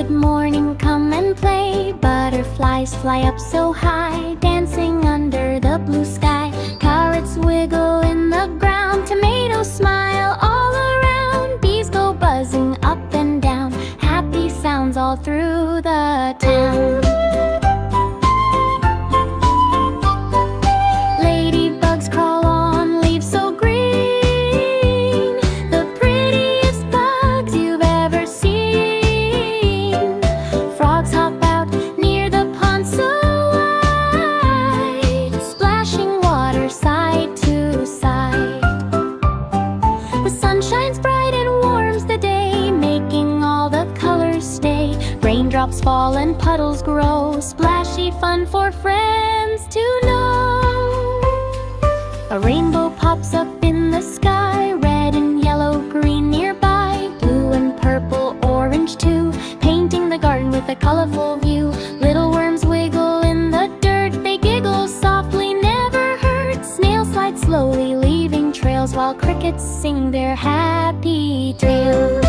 Good morning, come and play. Butterflies fly up so high, dancing under the blue sky. Carrots wiggle in the ground, tomatoes smile all around. Bees go buzzing up and down, happy sounds all through the town. Ladybugs crawl on leaves so green, the prettiest bugs you've ever seen. Frogs hop out near the pond so wide, splashing water side to side. The sun shines bright and warms the day, making all the colors stay. Raindrops fall and puddles grow, splashy fun for friends to know. A rainbow pops up in the sky, red and yellow, green nearby, blue and purple, orange too, painting the garden with a colorful view. Little worms wiggle in the dirt, they giggle softly, never hurt. Snails slide slowly, leaving trails, while crickets sing their happy tales.